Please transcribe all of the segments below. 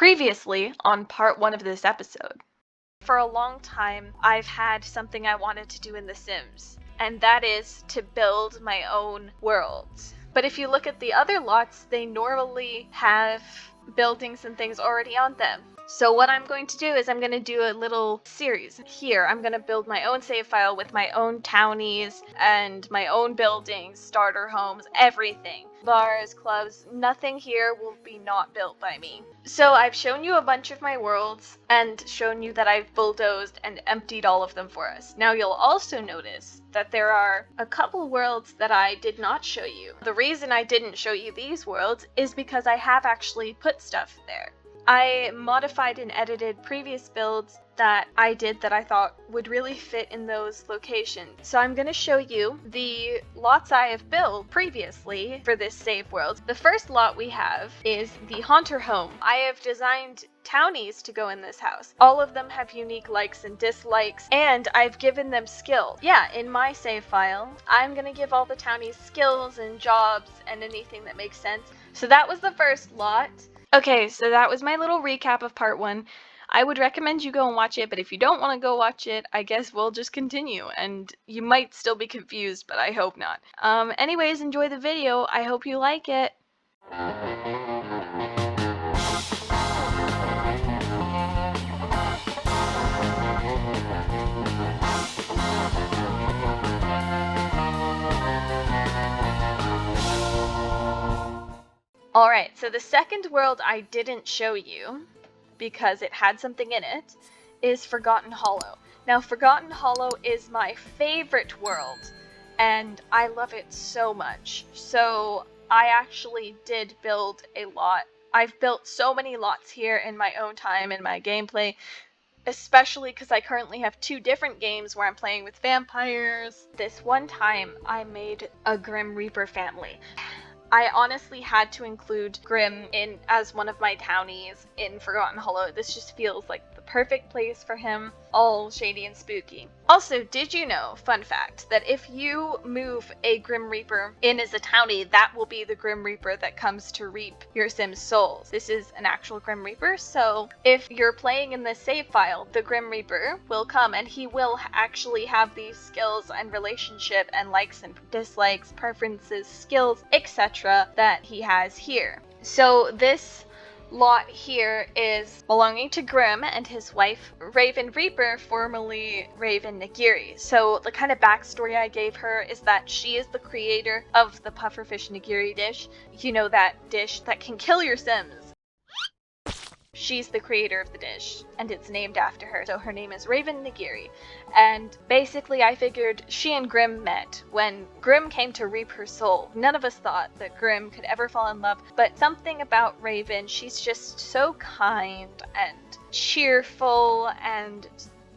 Previously on part 1 of this episode. For a long time, I've had something I wanted to do in The Sims, and that is to build my own worlds. But if you look at the other lots, they normally have buildings and things already on them. So what I'm going to do is I'm going to do a little series. Here, I'm going to build my own save file with my own townies and my own buildings, starter homes, everything. Bars, clubs, nothing here will be not built by me. So I've shown you a bunch of my worlds and shown you that I've bulldozed and emptied all of them for us. Now you'll also notice that there are a couple worlds that I did not show you. The reason I didn't show you these worlds is because I have actually put stuff there. I modified and edited previous builds that I did that I thought would really fit in those locations. So I'm going to show you the lots I have built previously for this save world. The first lot we have is the Haunter Home. I have designed townies to go in this house. All of them have unique likes and dislikes, and I've given them skills. Yeah, in my save file, I'm going to give all the townies skills and jobs and anything that makes sense. So that was the first lot. Okay, so that was my little recap of part 1. I would recommend you go and watch it, but if you don't want to go watch it, I guess we'll just continue, and you might still be confused, but I hope not. Anyways, enjoy the video. I hope you like it. Alright, so the second world I didn't show you, because it had something in it, is Forgotten Hollow. Now, Forgotten Hollow is my favorite world, and I love it so much. So, I actually did build a lot. I've built so many lots here in my own time in my gameplay, especially because I currently have 2 different games where I'm playing with vampires. This one time, I made a Grim Reaper family. I honestly had to include Grim in as one of my townies in Forgotten Hollow. This just feels like the perfect place for him, all shady and spooky. Also, did you know, fun fact, that if you move a Grim Reaper in as a townie, that will be the Grim Reaper that comes to reap your Sim's souls. This is an actual Grim Reaper, so if you're playing in the save file, the Grim Reaper will come and he will actually have these skills and relationship and likes and dislikes, preferences, skills, etc. that he has here. So this lot here is belonging to Grim and his wife Raven Reaper, formerly Raven Nagiri. So the kind of backstory I gave her is that she is the creator of the pufferfish nigiri dish. You know, that dish that can kill your Sims. She's the creator of the dish, and it's named after her, so her name is Raven Nagiri. And basically I figured she and Grim met when Grim came to reap her soul. None of us thought that Grim could ever fall in love, but something about Raven, she's just so kind and cheerful and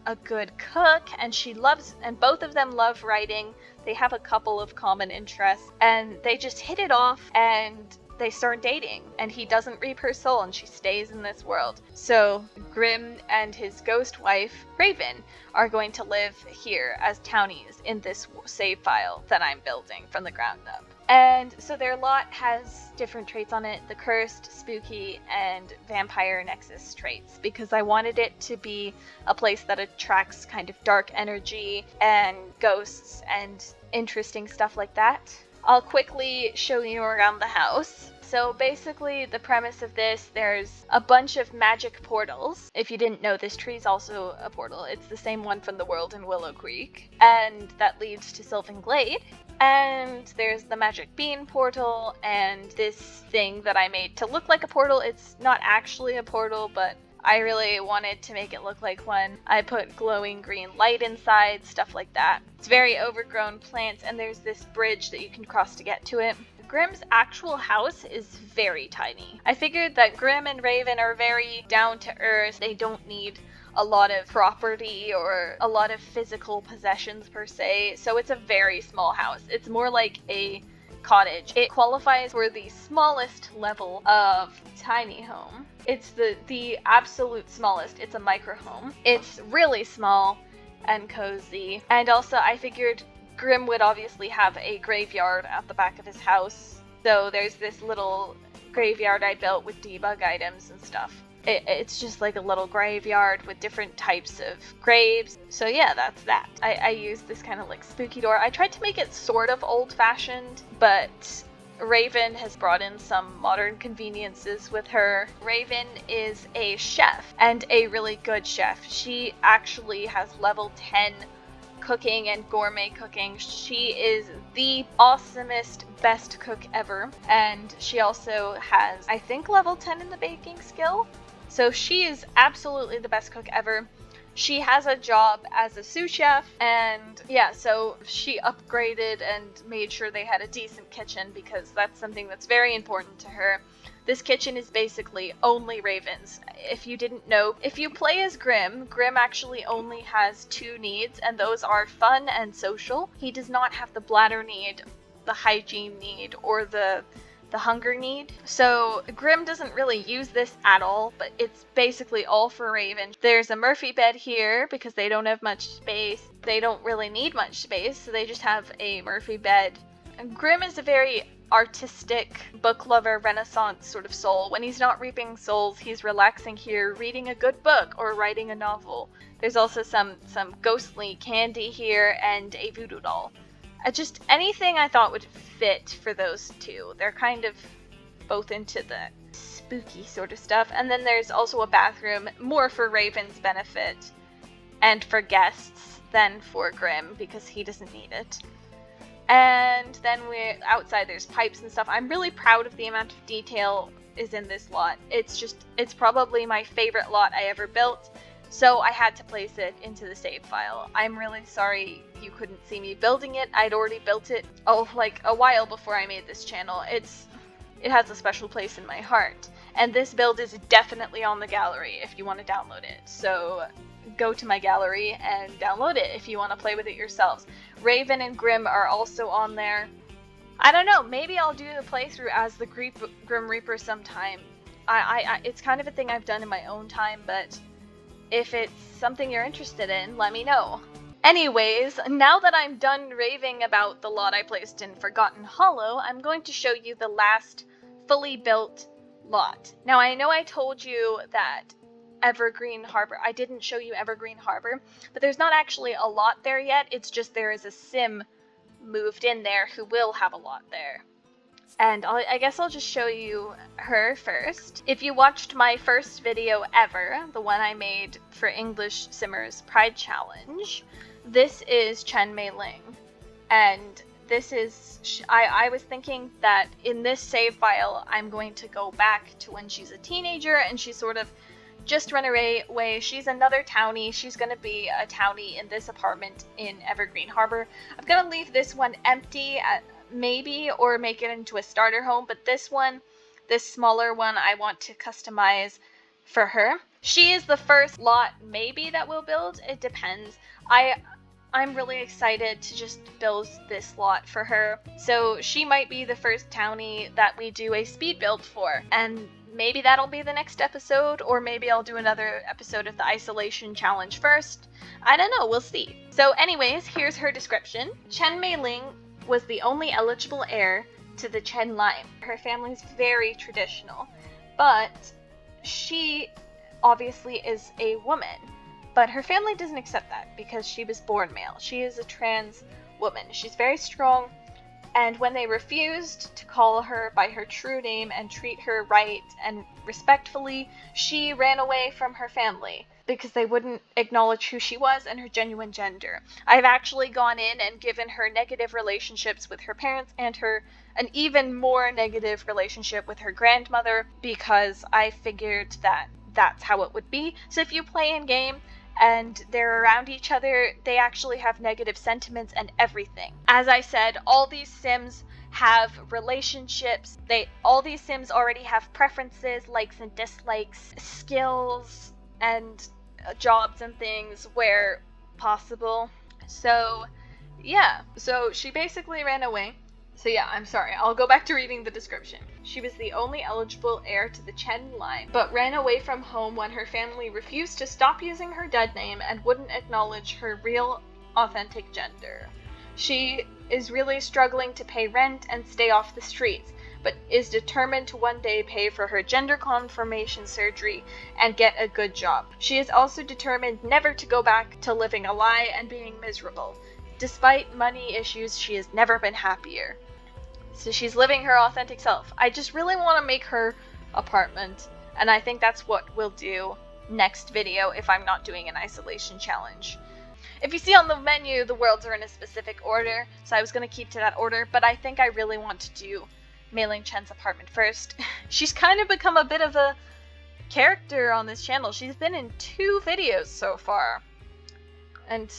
a good cook, and she loves, and both of them love writing. They have a couple of common interests, and they just hit it off, and they start dating, and he doesn't reap her soul, and she stays in this world. So Grim and his ghost wife, Raven, are going to live here as townies in this save file that I'm building from the ground up. And so their lot has different traits on it, the cursed, spooky, and vampire nexus traits, because I wanted it to be a place that attracts kind of dark energy and ghosts and interesting stuff like that. I'll quickly show you around the house. So basically the premise of this, there's a bunch of magic portals. If you didn't know, this tree is also a portal. It's the same one from the world in Willow Creek, and that leads to Sylvan Glade. And there's the magic bean portal and this thing that I made to look like a portal. It's not actually a portal, but I really wanted to make it look like one. I put glowing green light inside, stuff like that. It's very overgrown plants, and there's this bridge that you can cross to get to it. Grim's actual house is very tiny. I figured that Grim and Raven are very down to earth. They don't need a lot of property or a lot of physical possessions per se, so it's a very small house. It's more like a cottage. It qualifies for the smallest level of tiny home. It's the absolute smallest. It's a micro home. It's really small and cozy. And also I figured Grim would obviously have a graveyard at the back of his house. So there's this little graveyard I built with debug items and stuff. It's just like a little graveyard with different types of graves. So yeah, that's that. I used this kind of like spooky door. I tried to make it sort of old-fashioned, but Raven has brought in some modern conveniences with her. Raven is a chef, and a really good chef. She actually has level 10 cooking and gourmet cooking. She is the awesomest, best cook ever, and she also has, I think, level 10 in the baking skill. So she is absolutely the best cook ever. She has a job as a sous chef, and yeah, so she upgraded and made sure they had a decent kitchen because that's something that's very important to her. This kitchen is basically only ravens. If you didn't know, if you play as Grim actually only has 2 needs, and those are fun and social. He does not have the bladder need, the hygiene need, or the hunger need. So Grim doesn't really use this at all, but it's basically all for Raven. There's a Murphy bed here because they don't have much space. They don't really need much space, so they just have a Murphy bed. And Grim is a very artistic, book lover, Renaissance sort of soul. When he's not reaping souls, he's relaxing here, reading a good book or writing a novel. There's also some ghostly candy here and a voodoo doll. Just anything I thought would fit for those two. They're kind of both into the spooky sort of stuff. And then there's also a bathroom, more for Raven's benefit and for guests than for Grim because he doesn't need it. And then outside there's pipes and stuff. I'm really proud of the amount of detail is in this lot. It's probably my favorite lot I ever built. So I had to place it into the save file. I'm really sorry you couldn't see me building it. I'd already built it like a while before I made this channel. It has a special place in my heart. And this build is definitely on the gallery if you want to download it. So go to my gallery and download it if you want to play with it yourselves. Raven and Grim are also on there. I don't know, maybe I'll do the playthrough as the Grim Reaper sometime. It's kind of a thing I've done in my own time, but if it's something you're interested in, let me know. Anyways, now that I'm done raving about the lot I placed in Forgotten Hollow, I'm going to show you the last fully built lot. Now, I know I told you that Evergreen Harbor, I didn't show you Evergreen Harbor, but there's not actually a lot there yet. It's just there is a sim moved in there who will have a lot there. And I guess I'll just show you her first. If you watched my first video ever, the one I made for English Simmers Pride Challenge, this is Chen Mei Ling. And this is, I was thinking that in this save file, I'm going to go back to when she's a teenager and she's sort of just run away. She's another townie. She's going to be a townie in this apartment in Evergreen Harbor. I'm going to leave this one empty maybe, or make it into a starter home, but this one, this smaller one, I want to customize for her. She is the first lot maybe that we'll build. It depends. I'm really excited to just build this lot for her. So she might be the first townie that we do a speed build for, and maybe that'll be the next episode, or maybe I'll do another episode of the isolation challenge first. I don't know, we'll see. So anyways, here's her description. Chen Mei Ling was the only eligible heir to the Chen line. Her family's very traditional, but she obviously is a woman. But her family doesn't accept that because she was born male. She is a trans woman. She's very strong, and when they refused to call her by her true name and treat her right and respectfully, she ran away from her family because they wouldn't acknowledge who she was and her genuine gender. I've actually gone in and given her negative relationships with her parents and an even more negative relationship with her grandmother because I figured that that's how it would be. So if you play in game and they're around each other, they actually have negative sentiments and everything. As I said, all these sims have relationships. All these sims already have preferences, likes and dislikes, skills, and jobs and things where possible. So yeah, so she basically ran away. So yeah, I'm sorry, I'll go back to reading the description. She was the only eligible heir to the Chen line, but ran away from home when her family refused to stop using her dead name and wouldn't acknowledge her real, authentic gender. She is really struggling to pay rent and stay off the streets, but is determined to one day pay for her gender confirmation surgery and get a good job. She is also determined never to go back to living a lie and being miserable. Despite money issues, she has never been happier. So she's living her authentic self. I just really want to make her apartment, and I think that's what we'll do next video if I'm not doing an isolation challenge. If you see on the menu, the worlds are in a specific order, so I was going to keep to that order, but I think I really want to do Mei Ling Chen's apartment first. She's kind of become a bit of a character on this channel. She's been in 2 videos so far, and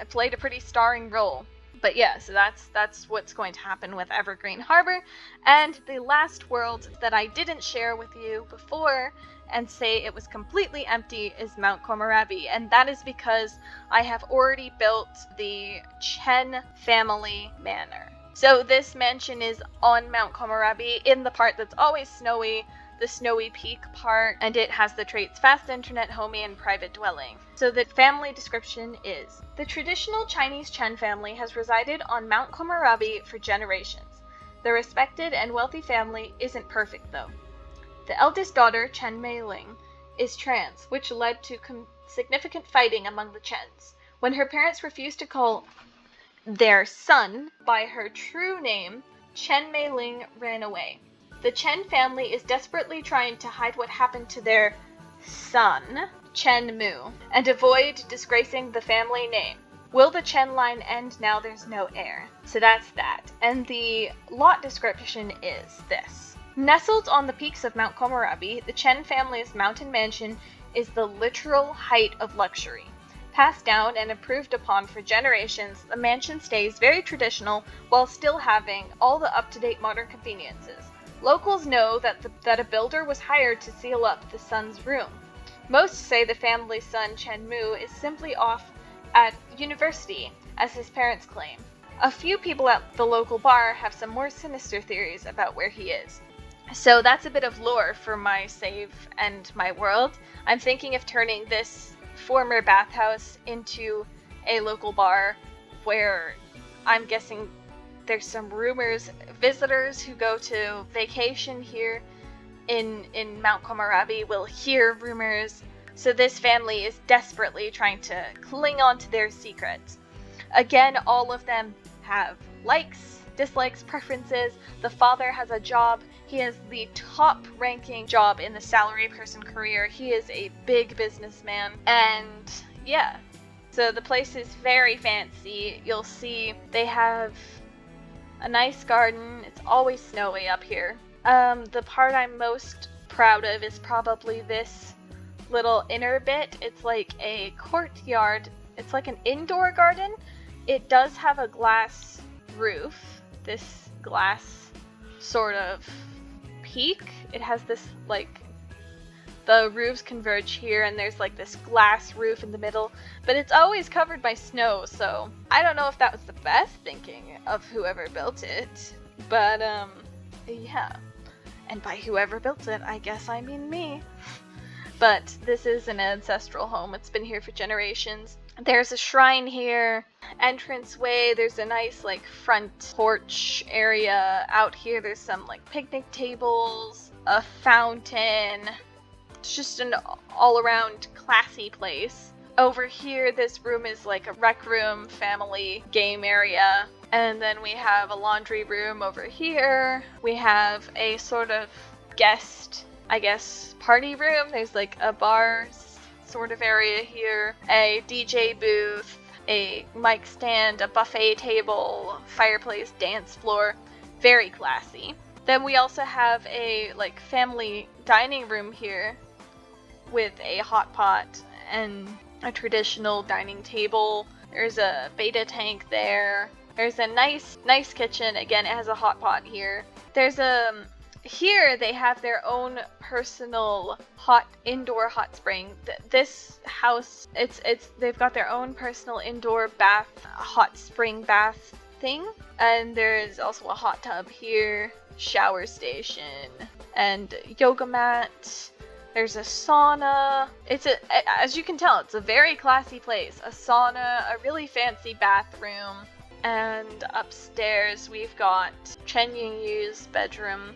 played a pretty starring role. But yeah, so that's what's going to happen with Evergreen Harbor. And the last world that I didn't share with you before and say it was completely empty is Mount Komorebi, and that is because I have already built the Chen family manor. So this mansion is on Mount Komorebi in the part that's always snowy, the snowy peak part, and it has the traits fast internet, homey, and private dwelling. So the family description is: the traditional Chinese Chen family has resided on Mount Komorebi for generations. The respected and wealthy family isn't perfect though. The eldest daughter, Chen Mei Ling, is trans, which led to significant fighting among the Chens. When her parents refused to call their son by her true name, Chen Mei Ling ran away. The Chen family is desperately trying to hide what happened to their son, Chen Mu, and avoid disgracing the family name. Will the Chen line end now there's no heir? So that's that. And the lot description is this. Nestled on the peaks of Mount Komorebi, the Chen family's mountain mansion is the literal height of luxury. Passed down and improved upon for generations, the mansion stays very traditional while still having all the up-to-date modern conveniences. Locals know that a builder was hired to seal up the son's room. Most say the family's son, Chen Mu, is simply off at university, as his parents claim. A few people at the local bar have some more sinister theories about where he is. So that's a bit of lore for my save and my world. I'm thinking of turning this former bathhouse into a local bar where I'm guessing there's some rumors visitors who go to vacation here in Mount Komorebi will hear rumors. So this family is desperately trying to cling on to their secrets. Again, all of them have likes, dislikes, preferences. The father has a job. He has the top ranking job in the salary person career. He is a big businessman. And yeah, so the place is very fancy. You'll see they have a nice garden. It's always snowy up here. The part I'm most proud of is probably this little inner bit. It's like a courtyard. It's like an indoor garden. It does have a glass roof. This glass sort of peak. It has this like the roofs converge here and there's like this glass roof in the middle, but it's always covered by snow, so I don't know if that was the best thinking of whoever built it, but yeah. And by whoever built it, I guess I mean me. But this is an ancestral home. It's been here for generations. There's a shrine here, entranceway, there's a nice like front porch area. Out here there's some like picnic tables, a fountain. It's just an all-around classy place. Over here, this room is like a rec room, family game area. And then we have a laundry room over here. We have a sort of guest, I guess, party room. There's like a bar sort of area here, a DJ booth, a mic stand, a buffet table, fireplace, dance floor. Very classy. Then we also have a like family dining room here with a hot pot and a traditional dining table. There's a beta tank there. There's a nice kitchen. Again, it has a hot pot here. There's here they have their own personal indoor hot spring. This house, they've got their own personal indoor bath, hot spring bath thing. And there's also a hot tub here, shower station, and yoga mat. There's a sauna. As you can tell, it's a very classy place. A sauna, a really fancy bathroom, and upstairs we've got Chen Yingyu's bedroom.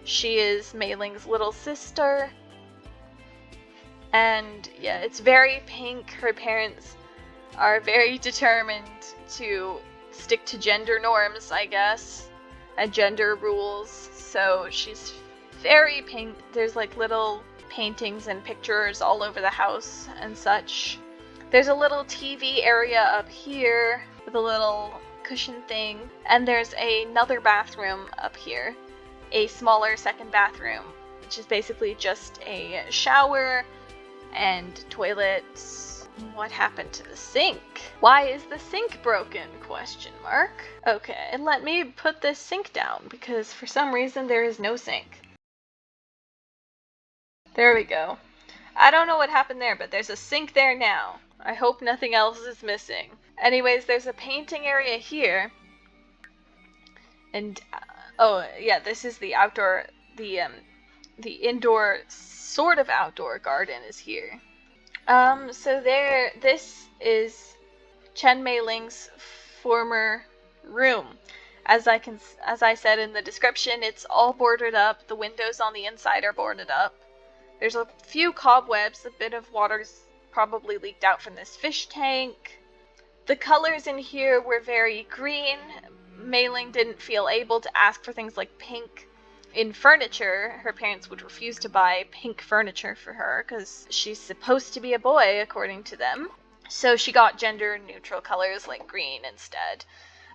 She is Mei Ling's little sister. And yeah, it's very pink. Her parents are very determined to stick to gender norms, I guess, and gender rules. So she's very pink. There's like little paintings and pictures all over the house and such. There's a little TV area up here with a little cushion thing. And there's another bathroom up here. A smaller second bathroom, which is basically just a shower and toilets. What happened to the sink? Why is the sink broken? Question mark. Okay, let me put this sink down because for some reason there is no sink. There we go. I don't know what happened there, but there's a sink there now. I hope nothing else is missing. Anyways, there's a painting area here. And oh yeah, this is the outdoor, the indoor sort of outdoor garden is here. So this is Chen Meiling's former room. As I said in the description, it's all boarded up. The windows on the inside are boarded up. There's a few cobwebs. A bit of water's probably leaked out from this fish tank. The colors in here were very green. Mei Ling didn't feel able to ask for things like pink in furniture. Her parents would refuse to buy pink furniture for her because she's supposed to be a boy according to them. So she got gender neutral colors like green instead.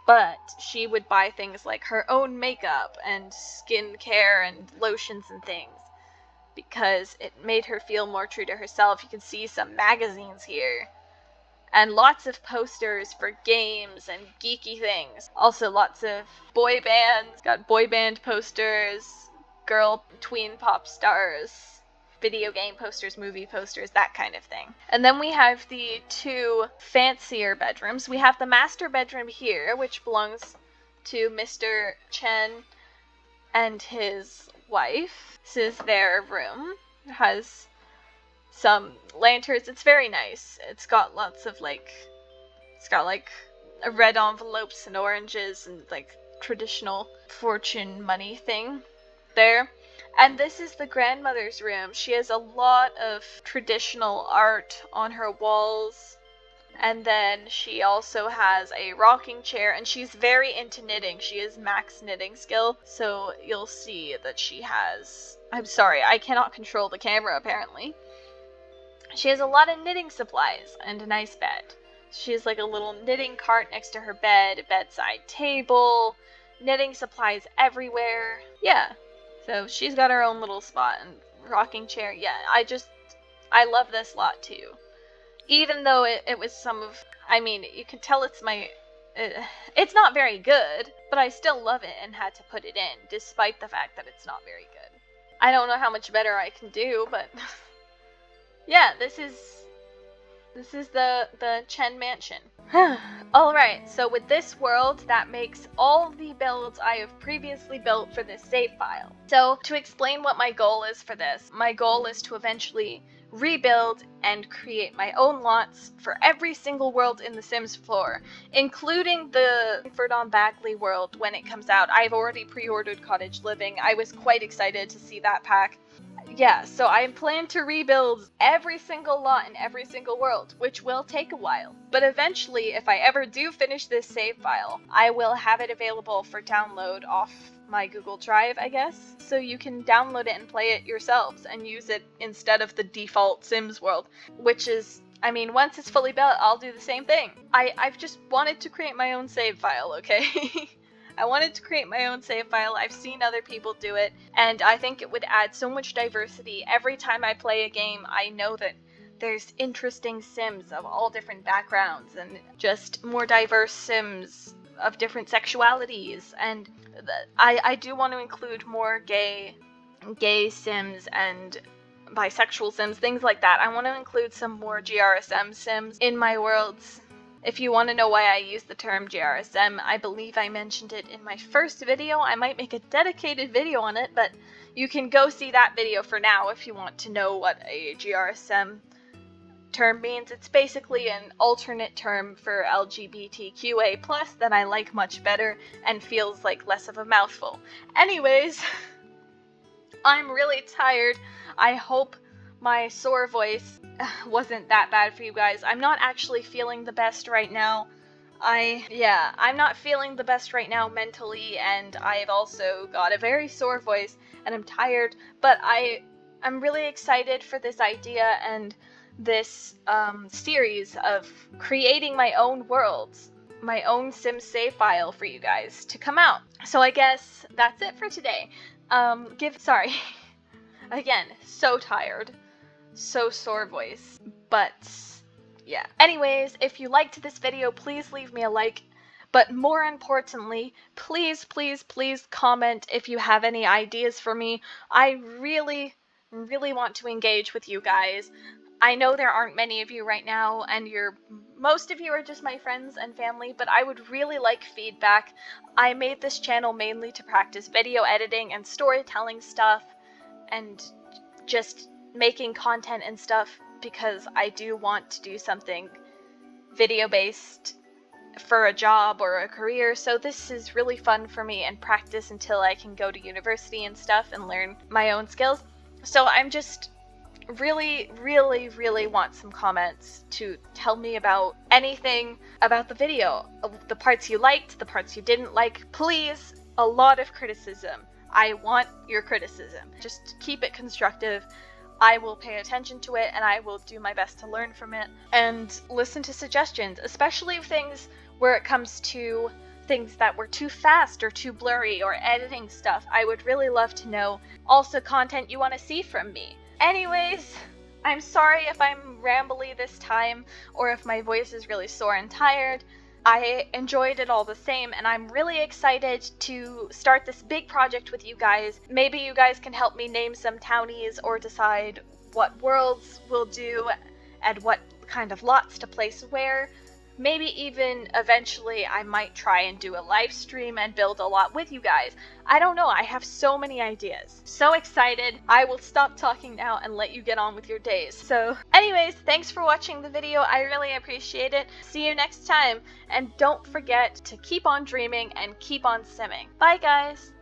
But she would buy things like her own makeup and skincare and lotions and things because it made her feel more true to herself. You can see some magazines here. And lots of posters for games and geeky things. Also lots of boy bands. Got boy band posters, girl tween pop stars, video game posters, movie posters, that kind of thing. And then we have the two fancier bedrooms. We have the master bedroom here, which belongs to Mr. Chen and his wife. This is their room. It has some lanterns. It's very nice. It's got lots of it's got red envelopes and oranges and like traditional fortune money thing there. And this is the grandmother's room. She has a lot of traditional art on her walls. And then she also has a rocking chair, and she's very into knitting. She has max knitting skill, so you'll see that she has... I'm sorry, I cannot control the camera apparently. She has a lot of knitting supplies and a nice bed. She has like a little knitting cart next to her bed, a bedside table, knitting supplies everywhere. Yeah, so she's got her own little spot and rocking chair. Yeah, I love this lot too. Even though it was some of, I mean, you can tell it's it's not very good, but I still love it and had to put it in, despite the fact that it's not very good. I don't know how much better I can do, but yeah, this is the Chen Mansion. Alright, so with this world, that makes all the builds I have previously built for this save file. So, to explain what my goal is for this, my goal is to eventually rebuild and create my own lots for every single world in the Sims 4, including the Frankfurt on Bagley world when it comes out. I've already pre-ordered Cottage Living. I was quite excited to see that pack. Yeah, so I plan to rebuild every single lot in every single world, which will take a while. But eventually, if I ever do finish this save file, I will have it available for download off my Google Drive, I guess. So you can download it and play it yourselves and use it instead of the default Sims world, which is, I mean, once it's fully built, I'll do the same thing. I've just wanted to create my own save file, okay? I wanted to create my own save file. I've seen other people do it, and I think it would add so much diversity. Every time I play a game, I know that there's interesting Sims of all different backgrounds and just more diverse Sims of different sexualities. And I do want to include more gay Sims and bisexual Sims, things like that. I want to include some more GRSM Sims in my worlds. If you want to know why I use the term GRSM, I believe I mentioned it in my first video. I might make a dedicated video on it, but you can go see that video for now if you want to know what a GRSM term means. It's basically an alternate term for LGBTQA+ that I like much better and feels like less of a mouthful. Anyways, I'm really tired. I hope my sore voice wasn't that bad for you guys. I'm not actually feeling the best right now. I'm not feeling the best right now mentally, and I've also got a very sore voice, and I'm tired, but I'm really excited for this idea and this series of creating my own worlds, my own Sim save file for you guys to come out. So I guess that's it for today. Sorry. Again, so tired. So sore voice. But yeah. Anyways, if you liked this video, please leave me a like. But more importantly, please, please, please comment if you have any ideas for me. I really, really want to engage with you guys. I know there aren't many of you right now, and most of you are just my friends and family, but I would really like feedback. I made this channel mainly to practice video editing and storytelling stuff, and just making content and stuff, because I do want to do something video-based for a job or a career, so this is really fun for me and practice until I can go to university and stuff and learn my own skills. So I'm just really, really, really want some comments to tell me about anything about the video. The parts you liked, the parts you didn't like. Please, a lot of criticism. I want your criticism. Just keep it constructive. I will pay attention to it, and I will do my best to learn from it and listen to suggestions, especially things where it comes to things that were too fast or too blurry or editing stuff. I would really love to know. Also, content you want to see from me. Anyways, I'm sorry if I'm rambly this time or if my voice is really sore and tired. I enjoyed it all the same, and I'm really excited to start this big project with you guys. Maybe you guys can help me name some townies or decide what worlds we'll do and what kind of lots to place where. Maybe even eventually I might try and do a live stream and build a lot with you guys. I don't know, I have so many ideas. So excited. I will stop talking now and let you get on with your days. So anyways, thanks for watching the video. I really appreciate it. See you next time. And don't forget to keep on dreaming and keep on simming. Bye guys!